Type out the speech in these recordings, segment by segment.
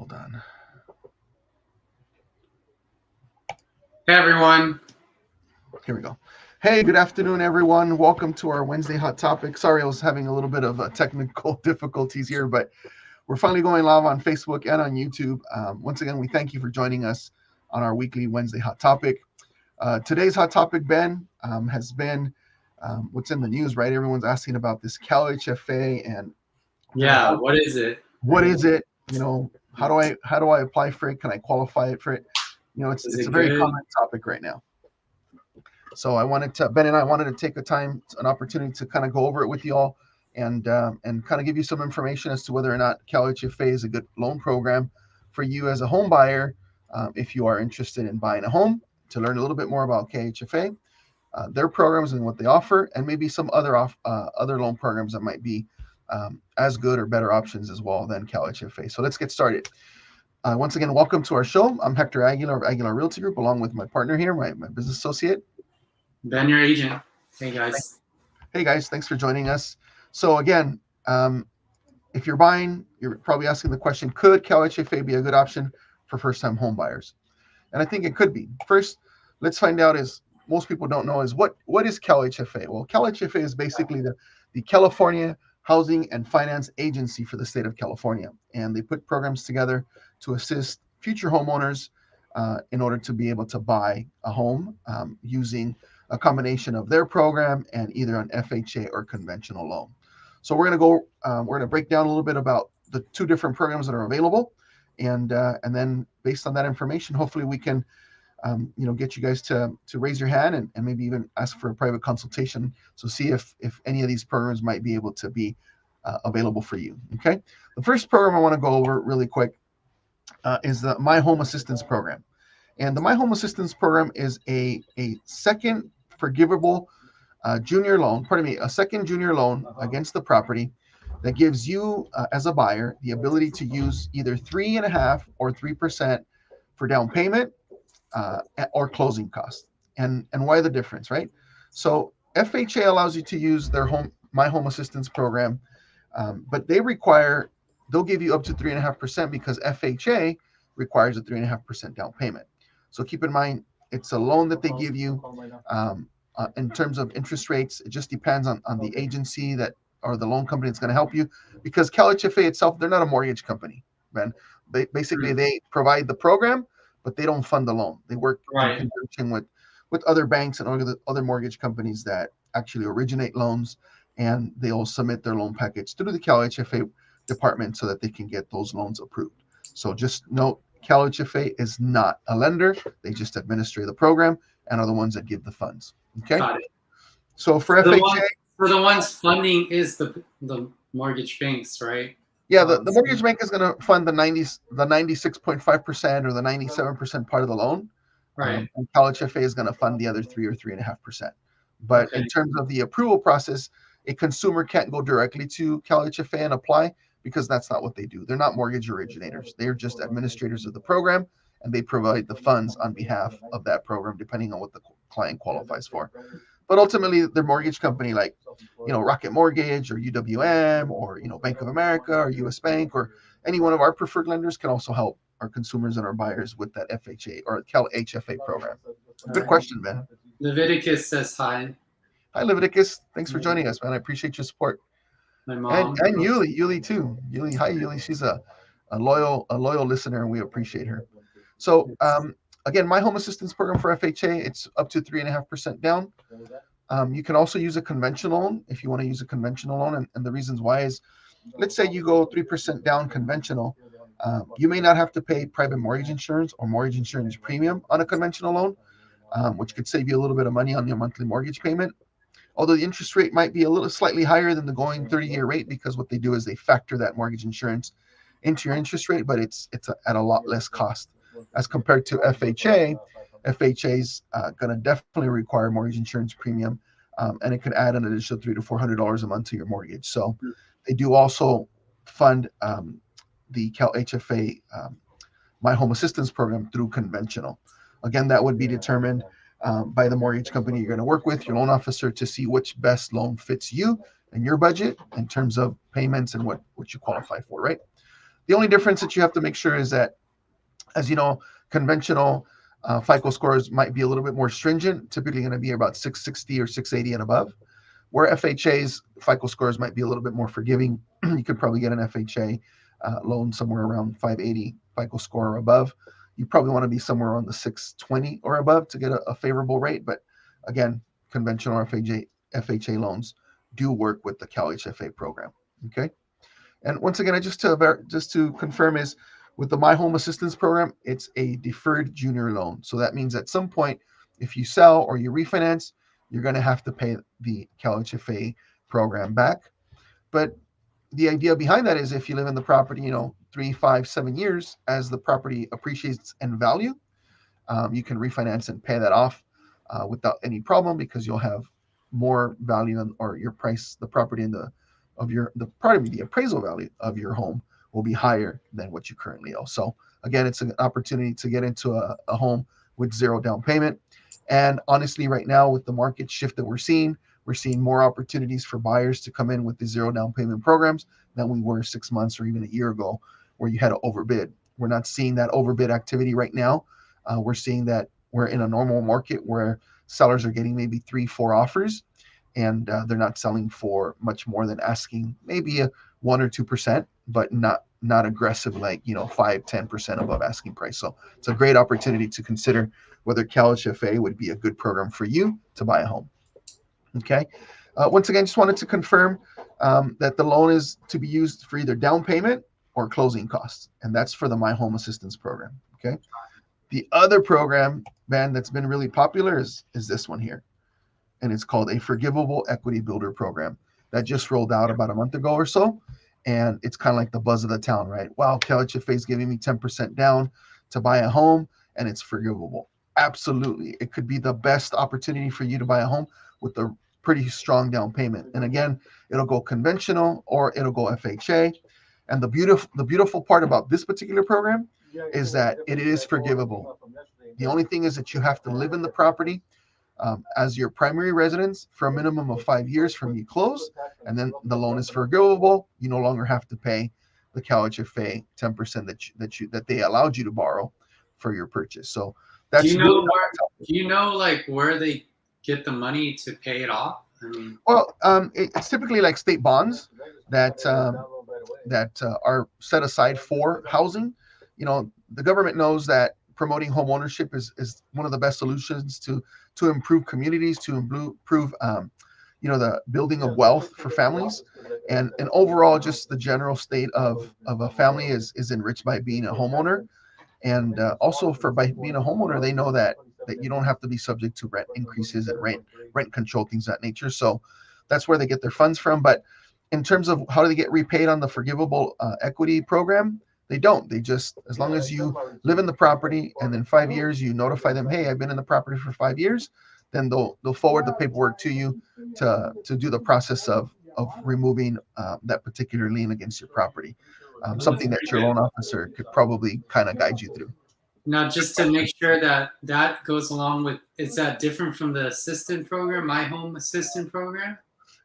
Hold on. Hey, everyone. Here we go. Hey, good afternoon, everyone. Welcome to our Wednesday Hot Topic. Sorry, I was having a little bit of technical difficulties here, but we're finally going live on Facebook and on YouTube. Once again, we thank you for joining us on our weekly Wednesday Hot Topic. Today's Hot Topic, Ben, has been what's in the news, right? Everyone's asking about this CalHFA and What is it? what is it? You know, how do I apply for it? Can I qualify for it? You know, it's a very common topic right now. So Ben and I wanted to take an opportunity to kind of go over it with you all and kind of give you some information as to whether or not CalHFA is a good loan program for you as a home buyer if you are interested in buying a home, to learn a little bit more about CalHFA, their programs and what they offer, and maybe some other loan programs that might be as good or better options as well than CalHFA. So let's get started. Once again, welcome to our show. I'm Hector Aguilar of Aguilar Realty Group, along with my partner here, my business associate, Ben, your agent. Hey, guys. Hey, guys. Thanks for joining us. So again, if you're buying, you're probably asking the question, could CalHFA be a good option for first-time home buyers? And I think it could be. First, let's find out most people don't know is what is CalHFA? Well, CalHFA is basically the California Housing and Finance Agency for the state of California. And they put programs together to assist future homeowners in order to be able to buy a home using a combination of their program and either an FHA or conventional loan. So we're going to break down a little bit about the two different programs that are available, and then based on that information, hopefully we can get you guys to raise your hand and maybe even ask for a private consultation. So see if any of these programs might be able to be available for you. Okay. The first program I want to go over really quick is the My Home Assistance Program. And the My Home Assistance Program is a second forgivable junior loan, a second junior loan against the property that gives you as a buyer the ability to use either 3.5% or 3% for down payment or closing costs. And why the difference, right? So FHA allows you to use their My Home Assistance Program, but they'll give you up to 3.5% because FHA requires a 3.5% down payment. So keep in mind, it's a loan that they give you. In terms of interest rates, it just depends on the agency that or the loan company that's going to help you, because CalHFA itself, they're not a mortgage company, man. They provide the program, but they don't fund the loan. They work in conjunction with other banks and other mortgage companies that actually originate loans, and they'll submit their loan package through the CalHFA department so that they can get those loans approved. So just note, CalHFA is not a lender. They just administer the program and are the ones that give the funds. Okay. Got it. So for FHA, the ones funding is the mortgage banks, right? Yeah, the mortgage bank is going to fund the 96.5% or the 97% part of the loan. Right. And CalHFA is going to fund the other 3 or 3.5%. But in terms of the approval process, a consumer can't go directly to CalHFA and apply, because that's not what they do. They're not mortgage originators. They're just administrators of the program, and they provide the funds on behalf of that program, depending on what the client qualifies for. But ultimately, their mortgage company, like Rocket Mortgage or UWM or Bank of America or U.S. Bank or any one of our preferred lenders, can also help our consumers and our buyers with that FHA or CalHFA program. Good question, man. Leviticus says hi. Hi, Leviticus. Thanks for joining us, man. I appreciate your support. My mom. And Yuli too. Hi, Yuli. She's a loyal listener, and we appreciate her. So again, My Home Assistance Program for FHA, it's up to 3.5% down. You can also use a conventional loan if you want to use a conventional loan, and the reasons why is, let's say you go 3% down conventional, you may not have to pay private mortgage insurance or mortgage insurance premium on a conventional loan, which could save you a little bit of money on your monthly mortgage payment. Although the interest rate might be a little slightly higher than the going 30-year rate, because what they do is they factor that mortgage insurance into your interest rate, but it's at a lot less cost as compared to FHA. FHA's going to definitely require mortgage insurance premium, and it could add an additional $300 to $400 a month to your mortgage. So they do also fund the CalHFA My Home Assistance Program through conventional. Again, that would be determined by the mortgage company you're going to work with, your loan officer, to see which best loan fits you and your budget in terms of payments and what you qualify for, right? The only difference that you have to make sure is that, as you know, conventional FICO scores might be a little bit more stringent, typically going to be about 660 or 680 and above, where FHA's FICO scores might be a little bit more forgiving. You could probably get an FHA loan somewhere around 580 FICO score or above. You probably want to be somewhere on the 620 or above to get a favorable rate. But again, conventional FHA loans do work with the CalHFA program. Okay. And once again, just to confirm, is with the My Home Assistance Program, it's a deferred junior loan. So that means at some point, if you sell or you refinance, you're going to have to pay the CalHFA program back. But the idea behind that is if you live in the property, 3, 5, 7 years, as the property appreciates in value, you can refinance and pay that off without any problem, because you'll have more value or your price, the property in the appraisal value of your home will be higher than what you currently owe. So again, it's an opportunity to get into a home with zero down payment. And honestly, right now with the market shift that we're seeing more opportunities for buyers to come in with the zero down payment programs than we were 6 months or even a year ago, where you had to overbid. We're not seeing that overbid activity right now. We're seeing that we're in a normal market where sellers are getting maybe 3, 4 offers, and they're not selling for much more than asking, maybe a 1 or 2%, but not aggressive, like 5, 10% above asking price. So it's a great opportunity to consider whether CalHFA would be a good program for you to buy a home. Okay. Once again, just wanted to confirm that the loan is to be used for either down payment or closing costs, and that's for the My Home Assistance Program. Okay. The other program, Ben, that's been really popular is this one here, and it's called a Forgivable Equity Builder Program that just rolled out about a month ago or so, and it's kind of like the buzz of the town, right? Wow, CalHFA is giving me 10% down to buy a home, and it's forgivable. Absolutely, it could be the best opportunity for you to buy a home with a pretty strong down payment. And again, it'll go conventional or it'll go FHA. And the beautiful part about this particular program is that it is forgivable. The only thing is that you have to live in the property as your primary residence for a minimum of 5 years from you close, and then the loan is forgivable. You no longer have to pay the CalHFA 10% that they allowed you to borrow for your purchase. So that's like where they get the money to pay it off? I mean, well, it's typically like state bonds that are set aside for housing. The government knows that promoting home ownership is one of the best solutions to improve communities, to improve the building of wealth for families, and overall just the general state of a family is enriched by being a homeowner. And also by being a homeowner, they know that you don't have to be subject to rent increases and rent control, things of that nature. So that's where they get their funds from. But in terms of how do they get repaid on the forgivable equity program, they don't. They just, as long as you live in the property and then 5 years, you notify them, hey, I've been in the property for 5 years, then they'll forward the paperwork to you to do the process of removing that particular lien against your property. Something that your loan officer could probably kind of guide you through. Now, just to make sure that goes along with, is that different from the assistant program, My Home Assistant Program?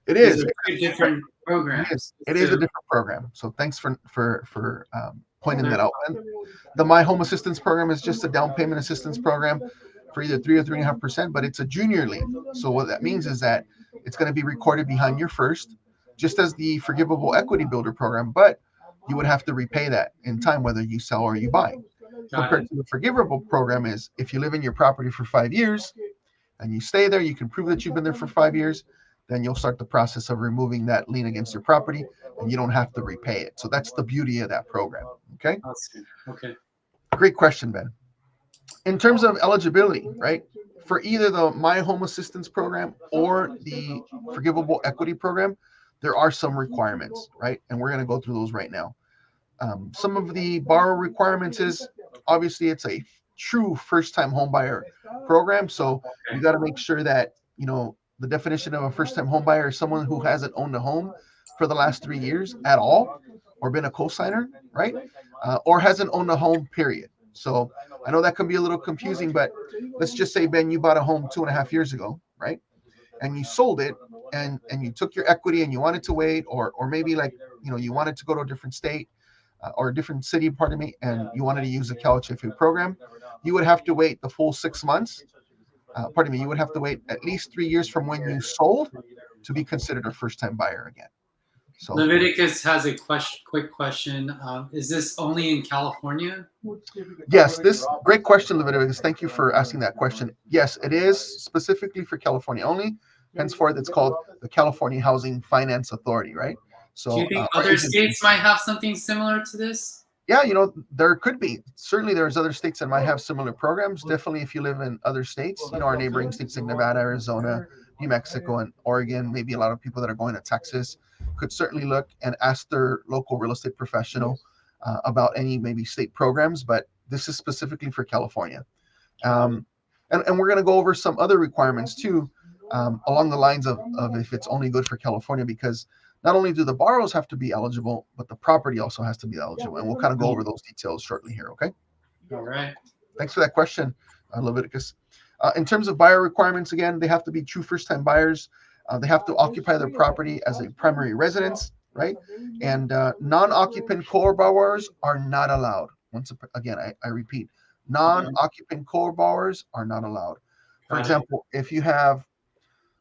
It is. These are two different programs. It is a different program. So thanks for pointing that out. And the My Home Assistance Program is just a down payment assistance program for either 3 or 3.5%, but it's a junior lien. So what that means is that it's going to be recorded behind your first, just as the Forgivable Equity Builder Program, but you would have to repay that in time, whether you sell or you buy. Compared to the Forgivable program is if you live in your property for 5 years and you stay there, you can prove that you've been there for 5 years, then you'll start the process of removing that lien against your property, and you don't have to repay it. So that's the beauty of that program. Okay. Okay. Great question, Ben. In terms of eligibility, right, for either the My Home Assistance Program or the Forgivable Equity Program, there are some requirements, right? And we're going to go through those right now. Some of the borrower requirements is obviously it's a true first-time homebuyer program. So you got to make sure that, the definition of a first-time homebuyer is someone who hasn't owned a home for the last 3 years at all, or been a co-signer, right? Or hasn't owned a home, period. So I know that can be a little confusing, but let's just say, Ben, you bought a home 2.5 years ago, right? And you sold it, and you took your equity and you wanted to wait, or maybe like, you wanted to go to a different state. or a different city, pardon me, and you wanted to use the CalHFA program, you would have to wait the full 6 months. Pardon me, you would have to wait at least 3 years from when you sold to be considered a first-time buyer again. So Leviticus has a quick question. Is this only in California? yes, this great question, Leviticus. Thank you for asking that question. Yes, it is specifically for California only. Henceforth, it's called the California Housing Finance Authority, right? Do you So think our other agency, states might have something similar to this? yeah, there could be. Certainly, there's other states that might have similar programs. Definitely, if you live in other states, our neighboring states like Nevada, Arizona, New Mexico, and Oregon, maybe a lot of people that are going to Texas could certainly look and ask their local real estate professional about any maybe state programs. But this is specifically for California. And we're going to go over some other requirements too, along the lines of if it's only good for California, because not only do the borrowers have to be eligible, but the property also has to be eligible. And we'll kind of go over those details shortly here, okay? All right. Thanks for that question, Leviticus. In terms of buyer requirements, again, they have to be true first-time buyers. They have to occupy their property as a primary residence, right? And non-occupant core borrowers are not allowed. Once again, I repeat, non-occupant core borrowers are not allowed. For example, if you have,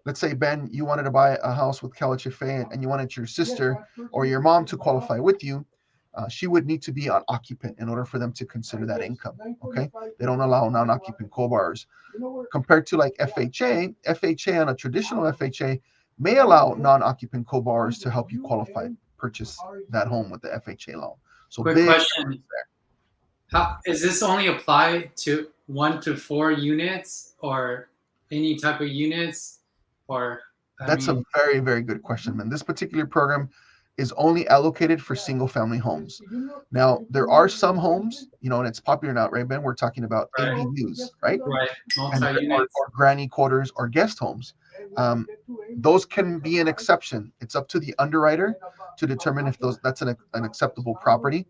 let's say, Ben, you wanted to buy a house with CalHFA and you wanted your sister or your mom to qualify with you, she would need to be an occupant in order for them to consider that income. Okay, they don't allow non-occupant co-borrowers. Compared to like FHA on a traditional FHA may allow non-occupant co-borrowers to help you qualify purchase that home with the FHA loan. So quick question: how is this only apply to 1 to 4 units or any type of units? Or that's a very, very good question, man. This particular program is only allocated for single family homes. Now, there are some homes, and it's popular now, right, Ben? We're talking about ADUs, right? Right, or granny quarters or guest homes. Those can be an exception. It's up to the underwriter to determine if that's an acceptable property,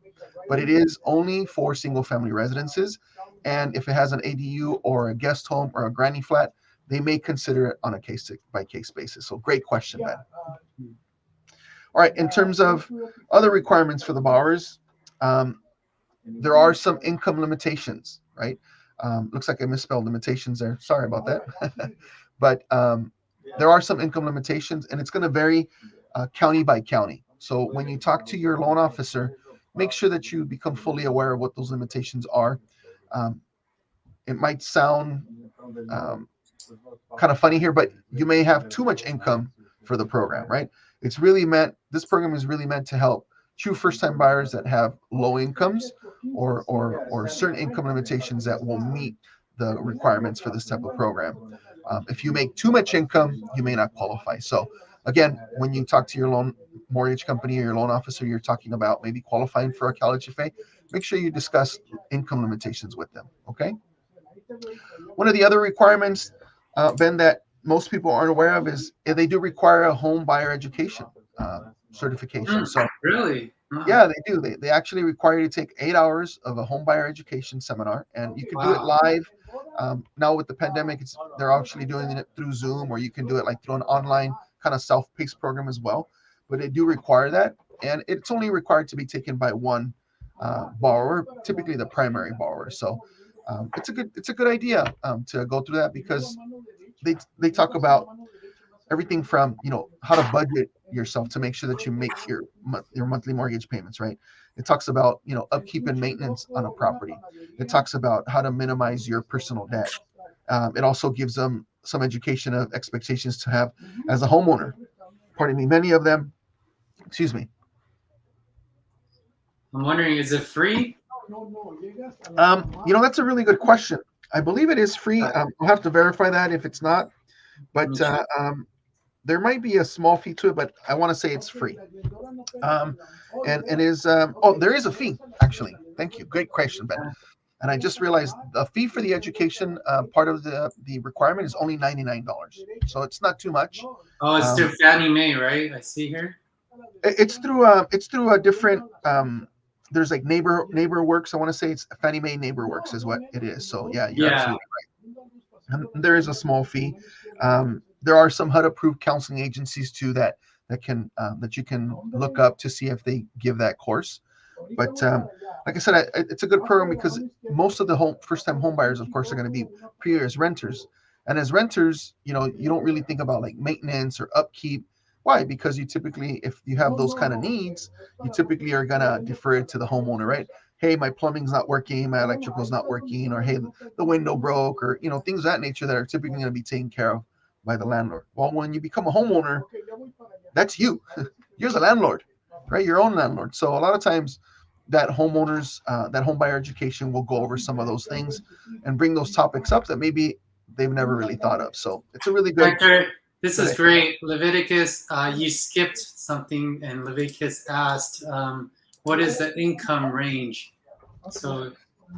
but it is only for single family residences. And if it has an ADU or a guest home or a granny flat, they may consider it on a case-by-case basis. So great question, Ben. All right, in terms of other requirements for the borrowers, there are some income limitations, right? Looks like I misspelled limitations there. Sorry about that. But there are some income limitations, and it's going to vary county by county. So when you talk to your loan officer, make sure that you become fully aware of what those limitations are. It might sound kind of funny here, but you may have too much income for the program, right? This program is really meant to help true first-time buyers that have low incomes or certain income limitations that will meet the requirements for this type of program. If you make too much income, you may not qualify. So again, when you talk to your loan mortgage company or your loan officer, you're talking about maybe qualifying for a CalHFA, make sure you discuss income limitations with them, okay? One of the other requirements, Ben, that most people aren't aware of is they do require a home buyer education certification. So really? Yeah, they do. They actually require you to take 8 hours of a home buyer education seminar, and you can do it live. Now with the pandemic, they're actually doing it through Zoom, or you can do it like through an online kind of self-paced program as well. But they do require that, and it's only required to be taken by one borrower, typically the primary borrower. So it's a good idea to go through that, because they talk about everything from how to budget yourself to make sure that you make your monthly mortgage payments, right? It talks about upkeep and maintenance on a property. It talks about how to minimize your personal debt. It also gives them some education of expectations to have as a homeowner. Pardon me. Many of them, excuse me. I'm wondering, is it free? That's a really good question. I believe it is free. I'll have to verify that if it's not, but there might be a small fee to it, but I want to say it's free. And is there is a fee, actually. Thank you. Great question, Ben. And I just realized the fee for the education part of the requirement is only $99. So it's not too much. Oh, it's through Fannie Mae, right? I see here. It's through a different there's like Neighbor Works. I want to say it's Fannie Mae Neighbor Works is what it is. So yeah, you're absolutely right. And there is a small fee. There are some HUD-approved counseling agencies too that you can look up to see if they give that course. But like I said, it's a good program because most of the first-time home buyers, of course, are going to be previous renters. And as renters, you don't really think about like maintenance or upkeep. Why? Because you typically, if you have those kind of needs, you typically are going to defer it to the homeowner, right? Hey, my plumbing's not working, my electrical's not working, or hey, the window broke, or things of that nature that are typically going to be taken care of by the landlord. Well, when you become a homeowner, that's you. You're the landlord, right? Your own landlord. So a lot of times that that home buyer education will go over some of those things and bring those topics up that maybe they've never really thought of. So it's a really good. Hector, this is great. Leviticus, you skipped something, and Leviticus asked, what is the income range? So,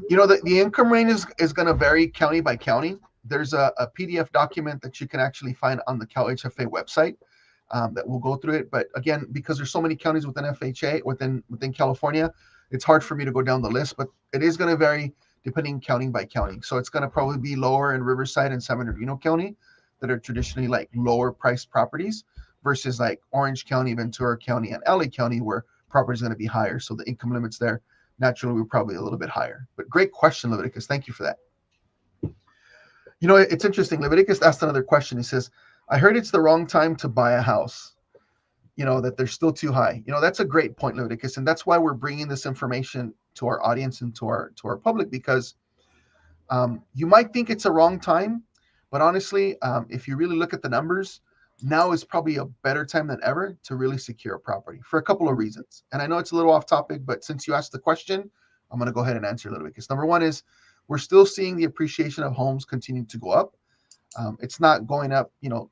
the income range is going to vary county by county. There's a PDF document that you can actually find on the CalHFA website that will go through it. But again, because there's so many counties within FHA, within California, it's hard for me to go down the list, but it is going to vary depending county by county. So it's going to probably be lower in Riverside and San Bernardino County that are traditionally like lower priced properties versus like Orange County, Ventura County, and LA County where property is going to be higher. So the income limits there naturally we're probably a little bit higher. But great question, Leviticus. Thank you for that. It's interesting. Leviticus asked another question. He says, I heard it's the wrong time to buy a house, that they're still too high. That's a great point, Leviticus. And that's why we're bringing this information to our audience and to our public, because you might think it's a wrong time, but honestly, if you really look at the numbers, now is probably a better time than ever to really secure a property for a couple of reasons. And I know it's a little off topic, but since you asked the question, I'm going to go ahead and answer a little bit. Because number one is we're still seeing the appreciation of homes continue to go up. It's not going up,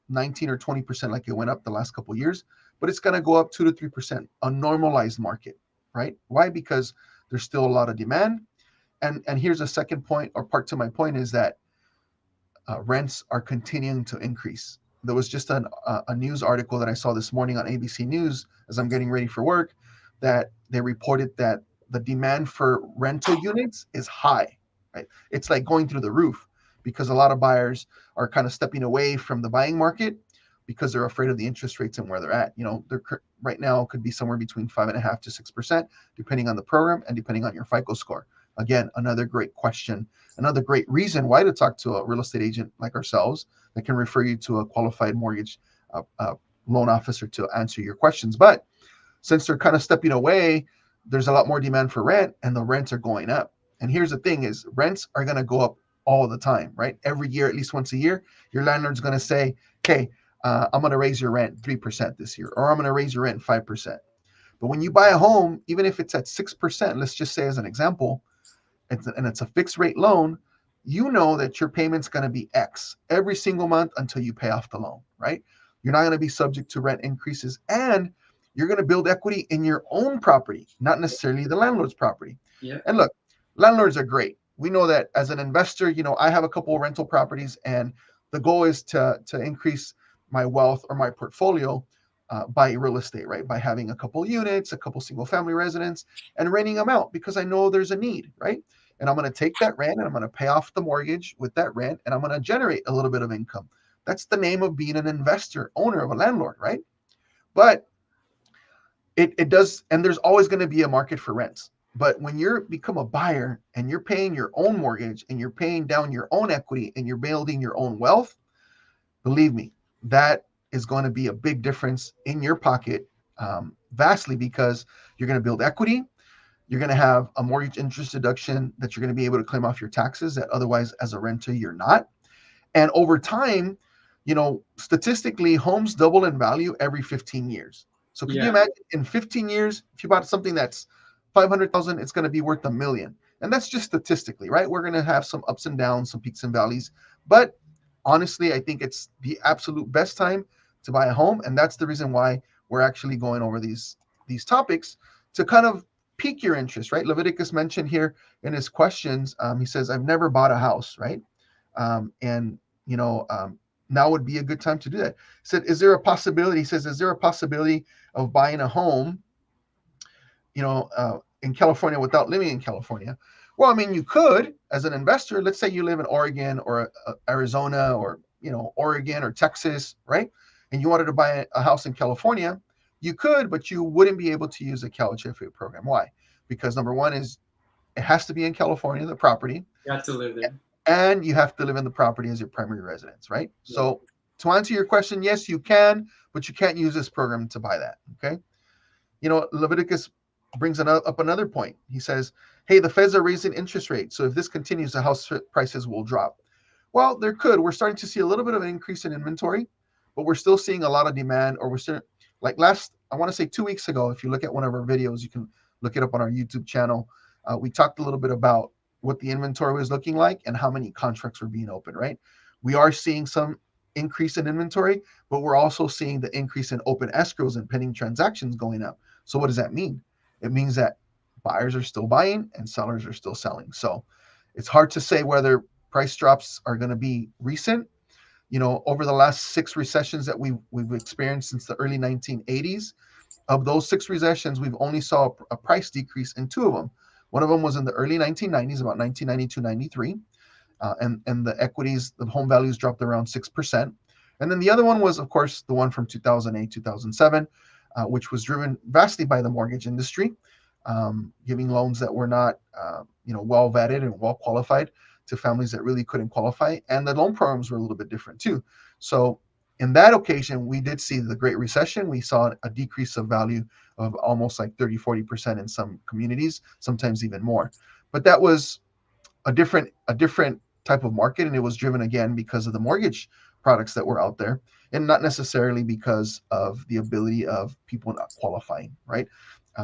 19 or 20% like it went up the last couple of years, but it's going to go up 2 to 3%, a normalized market, right? Why? Because there's still a lot of demand. And here's a second point, or part to my point, is that rents are continuing to increase. There was just a news article that I saw this morning on ABC News as I'm getting ready for work that they reported that the demand for rental units is high, right? It's like going through the roof because a lot of buyers are kind of stepping away from the buying market because they're afraid of the interest rates and where they're at. They're right now could be somewhere between 5.5% to 6%, depending on the program and depending on your FICO score. Again, another great question, another great reason why to talk to a real estate agent like ourselves that can refer you to a qualified mortgage loan officer to answer your questions. But since they're kind of stepping away, there's a lot more demand for rent and the rents are going up. And here's the thing is rents are going to go up all the time, right? Every year, at least once a year, your landlord's going to say, okay, I'm going to raise your rent 3% this year, or I'm going to raise your rent 5%. But when you buy a home, even if it's at 6%, let's just say as an example, and it's a fixed rate loan, you know that your payment's going to be X every single month until you pay off the loan, right? You're not going to be subject to rent increases, and you're going to build equity in your own property, not necessarily the landlord's property. yeah. And look, landlords are great. We know that as an investor, I have a couple of rental properties, and the goal is to increase my wealth or my portfolio by real estate, right? By having a couple units, a couple single family residents, and renting them out because I know there's a need, right? And I'm going to take that rent and I'm going to pay off the mortgage with that rent, and I'm going to generate a little bit of income. That's the name of being an investor, owner of a landlord, right? But it does, and there's always going to be a market for rents. But when you become a buyer and you're paying your own mortgage and you're paying down your own equity and you're building your own wealth, believe me, that is going to be a big difference in your pocket vastly, because you're going to build equity. You're going to have a mortgage interest deduction that you're going to be able to claim off your taxes that otherwise as a renter you're not. And over time, statistically, homes double in value every 15 years. So can you imagine in 15 years, if you bought something that's 500,000, it's going to be worth $1 million. And that's just statistically, right? We're going to have some ups and downs, some peaks and valleys. But honestly, I think it's the absolute best time to buy a home. And that's the reason why we're actually going over these topics to kind of pique your interest, right? Leviticus mentioned here in his questions, he says, I've never bought a house, right? Now would be a good time to do that. He said, is there a possibility? He says, is there a possibility of buying a home, in California without living in California? Well, I mean, you could, as an investor, let's say you live in Oregon or Arizona or, Oregon or Texas, right? And you wanted to buy a house in California, you could, but you wouldn't be able to use a CalHFA program. Why? because number one is it has to be in California, the property, You have to live there. and you have to live in the property as your primary residence, right? Yeah. So to answer your question, yes, you can, but you can't use this program to buy that. Okay. Leviticus brings up another point. He says, hey, the feds are raising interest rates. So if this continues, the house prices will drop. Well, there could. We're starting to see a little bit of an increase in inventory, but we're still seeing a lot of demand, or we're still like I want to say 2 weeks ago, if you look at one of our videos, you can look it up on our YouTube channel. We talked a little bit about what the inventory was looking like and how many contracts were being open, right? We are seeing some increase in inventory, but we're also seeing the increase in open escrows and pending transactions going up. So what does that mean? It means that buyers are still buying and sellers are still selling. So it's hard to say whether price drops are going to be recent. Over the last 6 recessions that we've experienced since the early 1980s, of those 6 recessions, we've only saw a price decrease in 2 of them. One of them was in the early 1990s, about 1992, 93. And the equities, the home values dropped around 6%. And then the other one was, of course, the one from 2008, 2007, which was driven vastly by the mortgage industry, giving loans that were not, well vetted and well qualified to families that really couldn't qualify. And the loan programs were a little bit different too. So in that occasion, we did see the Great Recession. We saw a decrease of value of almost like 30, 40% in some communities, sometimes even more. But that was a different type of market, and it was driven again because of the mortgage products that were out there, and not necessarily because of the ability of people not qualifying, right?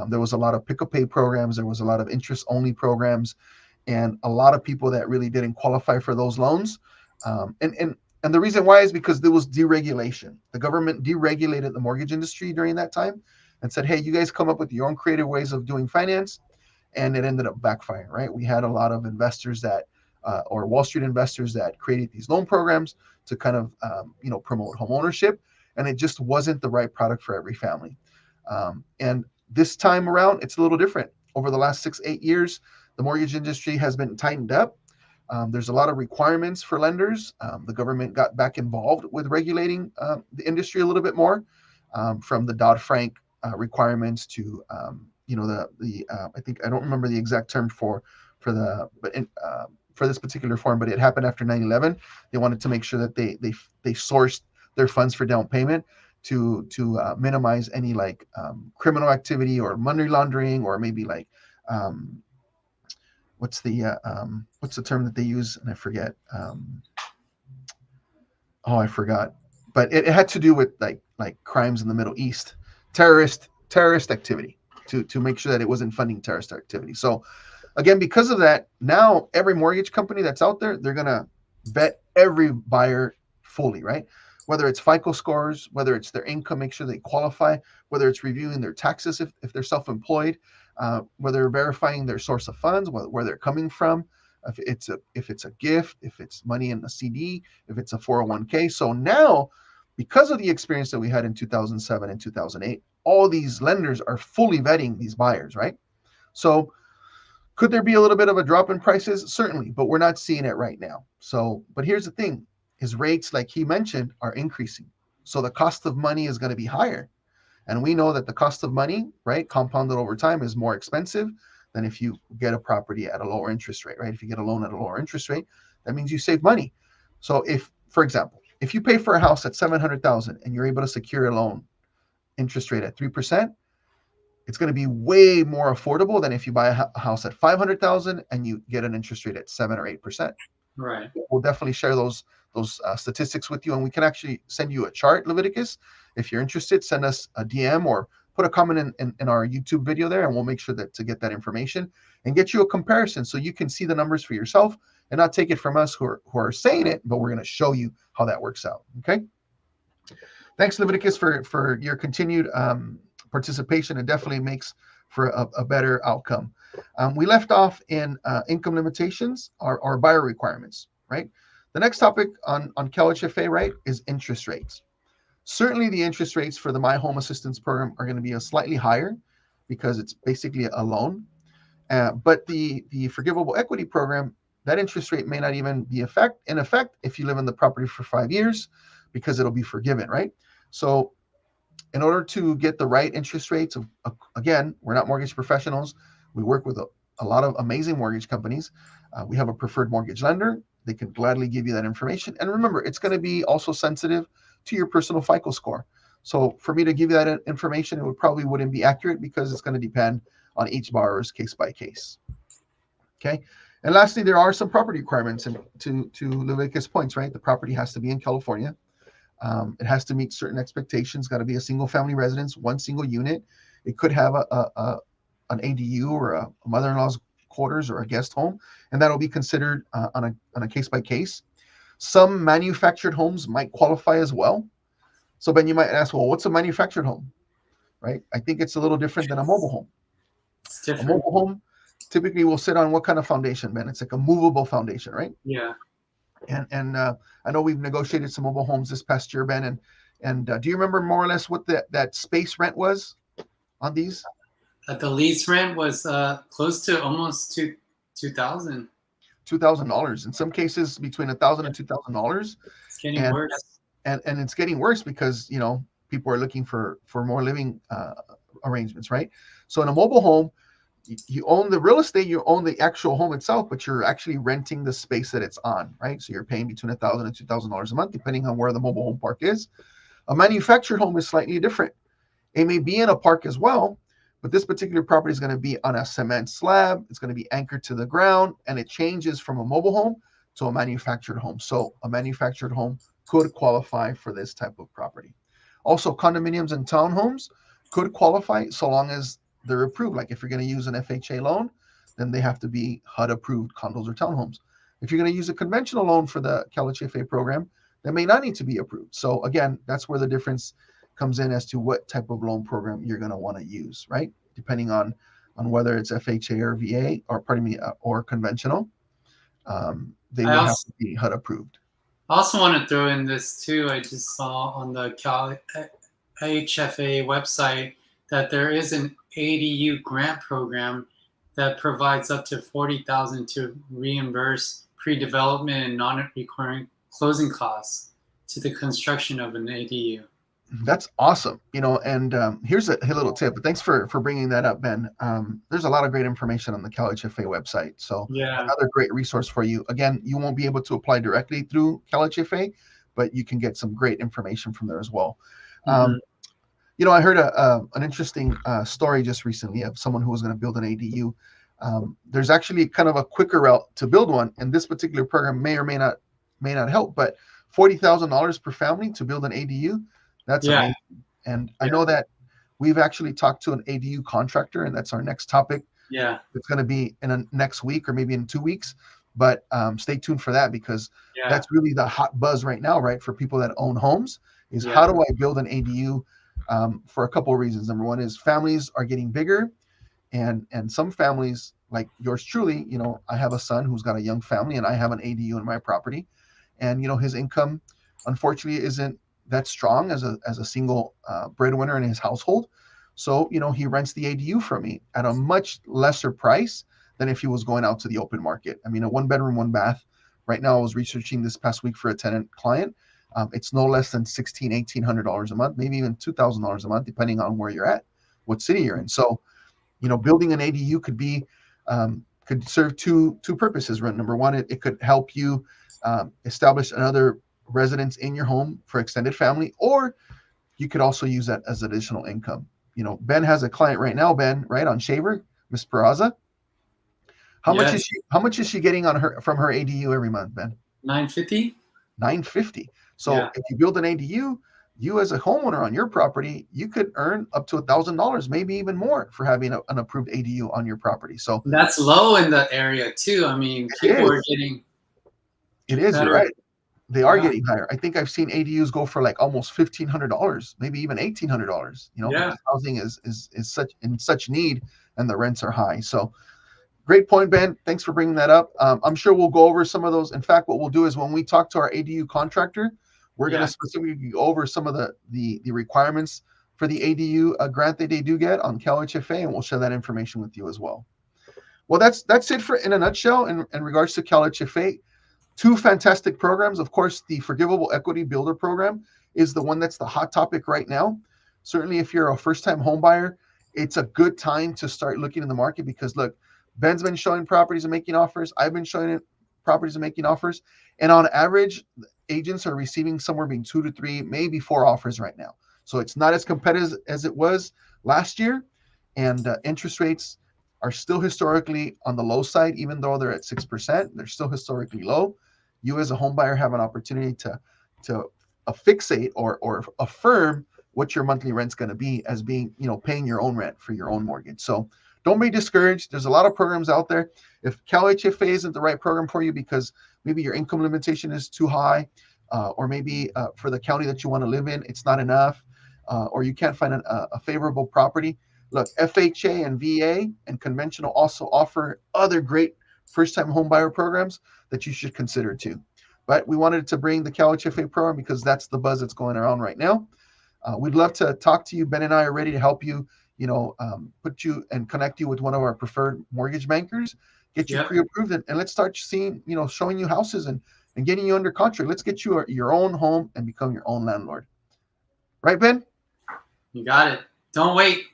There was a lot of pick-up pay programs, there was a lot of interest-only programs, and a lot of people that really didn't qualify for those loans. And the reason why is because there was deregulation. The government deregulated the mortgage industry during that time and said, hey, you guys come up with your own creative ways of doing finance. And it ended up backfiring, right? We had a lot of investors that, or Wall Street investors that created these loan programs to kind of, promote home ownership. And it just wasn't the right product for every family. And this time around, it's a little different. Over the last 6-8 years, the mortgage industry has been tightened up. There's a lot of requirements for lenders. The government got back involved with regulating the industry a little bit more, from the Dodd-Frank requirements to, I think I don't remember the exact term for this particular form, but it happened after 9/11. They wanted to make sure that they sourced their funds for down payment to minimize any criminal activity or money laundering, or maybe what's the term that they use, and I forget. I forgot, but it had to do with like crimes in the Middle East, terrorist activity, to make sure that it wasn't funding terrorist activity. So again, because of that, now every mortgage company that's out there, they're gonna vet every buyer fully, right? Whether it's FICO scores, whether it's their income, make sure they qualify, whether it's reviewing their taxes if they're self-employed, whether verifying their source of funds, where they're coming from, if it's a gift, if it's money in a CD, if it's a 401k. So now, because of the experience that we had in 2007 and 2008, all these lenders are fully vetting these buyers, right? So could there be a little bit of a drop in prices? Certainly, but we're not seeing it right now. So, but here's the thing, is rates, like he mentioned, are increasing. So the cost of money is going to be higher. And we know that the cost of money, right, compounded over time, is more expensive than if you get a property at a lower interest rate, right? If you get a loan at a lower interest rate, that means you save money. So if, for example, if you pay for a house at $700,000 and you're able to secure a loan interest rate at 3%, it's going to be way more affordable than if you buy a house at $500,000 and you get an interest rate at 7 or 8%. Right. We'll definitely share those statistics with you, and we can actually send you a chart, Leviticus. If you're interested, send us a DM or put a comment in our YouTube video there, and we'll make sure to get that information and get you a comparison so you can see the numbers for yourself and not take it from us who are saying it, but we're going to show you how that works out. Okay. Thanks, Leviticus, for your continued participation. It definitely makes for a better outcome. We left off in income limitations or buyer requirements, right? The next topic on CalHFA, right, is interest rates. Certainly the interest rates for the My Home Assistance Program are going to be a slightly higher because it's basically a loan. But the Forgivable Equity Program, that interest rate may not even be in effect if you live in the property for 5 years, because it'll be forgiven, right? So in order to get the right interest rates, again, we're not mortgage professionals. We work with a lot of amazing mortgage companies. We have a preferred mortgage lender. They can gladly give you that information. And remember, it's going to be also sensitive to your personal FICO score. So for me to give you that information, it probably wouldn't be accurate because it's going to depend on each borrower's case by case. Okay. And lastly, there are some property requirements, and to Leviticus points, right? The property has to be in California. It has to meet certain expectations. Got to be a single family residence, one single unit. It could have an ADU or a mother-in-law's quarters or a guest home, and that'll be considered on a case by case. Some manufactured homes might qualify as well. So Ben, you might ask, well, what's a manufactured home, right? I think it's a little different than a mobile home. It's different. A mobile home typically will sit on what kind of foundation, Ben? It's like a movable foundation, right? Yeah. And I know we've negotiated some mobile homes this past year, Ben. And do you remember more or less what that space rent was on these? The lease rent was close to almost $2,000. $2,000. In some cases, between $1,000 and $2,000. It's getting worse. And it's getting worse because people are looking for more living arrangements, right? So in a mobile home, you own the real estate, you own the actual home itself, but you're actually renting the space that it's on, right? So you're paying between $1,000 and $2,000 a month, depending on where the mobile home park is. A manufactured home is slightly different. It may be in a park as well, but this particular property is going to be on a cement slab. It's going to be anchored to the ground, and it changes from a mobile home to a manufactured home. So a manufactured home could qualify for this type of property. Also, condominiums and townhomes could qualify so long as they're approved. Like if you're going to use an FHA loan, then they have to be HUD approved condos or townhomes. If you're going to use a conventional loan for the CalHFA program, they may not need to be approved. So again, that's where the difference comes in as to what type of loan program you're going to want to use, right? Depending on whether it's FHA or VA, or pardon me, or conventional, they will have to be HUD approved. I also want to throw in this too. I just saw on the CalHFA website that there is an ADU grant program that provides up to $40,000 to reimburse pre-development and non-recurring closing costs to the construction of an ADU. That's awesome. And here's a little tip, but thanks for bringing that up, Ben. There's a lot of great information on the CalHFA website. So yeah, another great resource for you. Again, you won't be able to apply directly through CalHFA, but you can get some great information from there as well. Mm-hmm. I heard an interesting story just recently of someone who was going to build an ADU. There's actually kind of a quicker route to build one, and this particular program may or may not help, but $40,000 per family to build an ADU. That's amazing. And I know that we've actually talked to an ADU contractor, and that's our next topic. Yeah. It's going to be in a next week or maybe in 2 weeks, but stay tuned for that because that's really the hot buzz right now, right? For people that own homes is how do I build an ADU for a couple of reasons. Number one is families are getting bigger, and some families like yours truly, I have a son who's got a young family and I have an ADU in my property, and his income unfortunately isn't that strong as a single breadwinner in his household. So, he rents the ADU from me at a much lesser price than if he was going out to the open market. I mean, a 1-bedroom, 1-bath. Right now, I was researching this past week for a tenant client. It's no less than $1,800 a month, maybe even $2,000 a month, depending on where you're at, what city you're in. So, building an ADU could serve two purposes. Number one, it could help you establish another residence in your home for extended family, or you could also use that as additional income. Ben has a client right now, Ben, right, on Shaver, Miss Peraza. How much is she getting from her ADU every month, Ben? $950. So if you build an ADU, you as a homeowner on your property, you could earn up to $1,000, maybe even more, for having an approved ADU on your property. So that's low in the area too. I mean, people are getting. It is. You're right. They are getting higher. I think I've seen ADUs go for like almost $1,500, maybe even $1,800. Because housing is such need, and the rents are high. So, great point, Ben. Thanks for bringing that up. I'm sure we'll go over some of those. In fact, what we'll do is when we talk to our ADU contractor, we're going to specifically go over some of the requirements for the ADU grant that they do get on CalHFA, and we'll share that information with you as well. Well, that's it in a nutshell in regards to CalHFA. 2 fantastic programs. Of course, the Forgivable Equity Builder program is the one that's the hot topic right now. Certainly, if you're a first-time home buyer, it's a good time to start looking in the market because look, Ben's been showing properties and making offers. I've been showing it properties and making offers. And on average, agents are receiving somewhere between 2 to 3, maybe 4 offers right now. So it's not as competitive as it was last year. And interest rates are still historically on the low side, even though they're at 6%. They're still historically low. You as a home buyer have an opportunity to fixate or affirm what your monthly rent's going to be as being, paying your own rent for your own mortgage. So don't be discouraged. There's a lot of programs out there. If CalHFA isn't the right program for you because maybe your income limitation is too high, or maybe for the county that you want to live in, it's not enough, or you can't find a favorable property. Look, FHA and VA and conventional also offer other great first-time home buyer programs that you should consider too. But we wanted to bring the CalHFA program because that's the buzz that's going around right now. We'd love to talk to you. Ben and I are ready to help you, put you and connect you with one of our preferred mortgage bankers, get you pre-approved, and let's start seeing, showing you houses and getting you under contract. Let's get you your own home and become your own landlord. Right, Ben? You got it. Don't wait.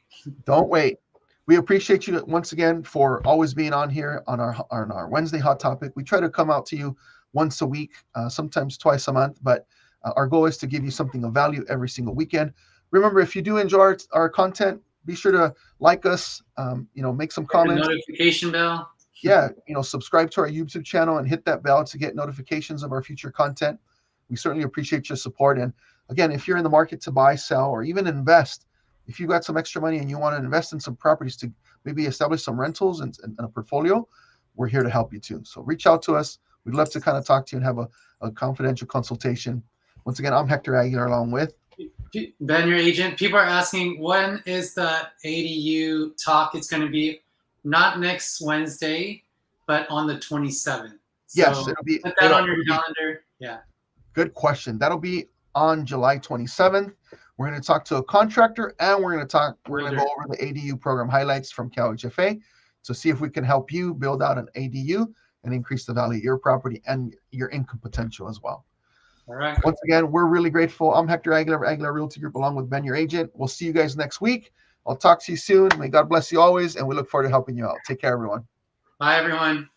Don't wait. We appreciate you once again for always being on here on our Wednesday Hot Topic. We try to come out to you once a week, sometimes twice a month, but our goal is to give you something of value every single weekend. Remember, if you do enjoy our content, be sure to like us, make some comments. Notification bell. Yeah, subscribe to our YouTube channel and hit that bell to get notifications of our future content. We certainly appreciate your support. And again, if you're in the market to buy, sell, or even invest, if you've got some extra money and you want to invest in some properties to maybe establish some rentals and a portfolio, we're here to help you too. So reach out to us. We'd love to kind of talk to you and have a confidential consultation. Once again, I'm Hector Aguilar along with Ben, your agent. People are asking, when is the ADU talk? It's going to be not next Wednesday, but on the 27th. So yes, it'll be. Put that on your calendar. Yeah. Good question. That'll be on July 27th. We're going to talk to a contractor and we're going to go over the ADU program highlights from CalHFA to see if we can help you build out an ADU and increase the value of your property and your income potential as well. All right. Once again, we're really grateful. I'm Hector Aguilar, Aguilar Realty Group, along with Ben, your agent. We'll see you guys next week. I'll talk to you soon. May God bless you always, and we look forward to helping you out. Take care, everyone. Bye, everyone.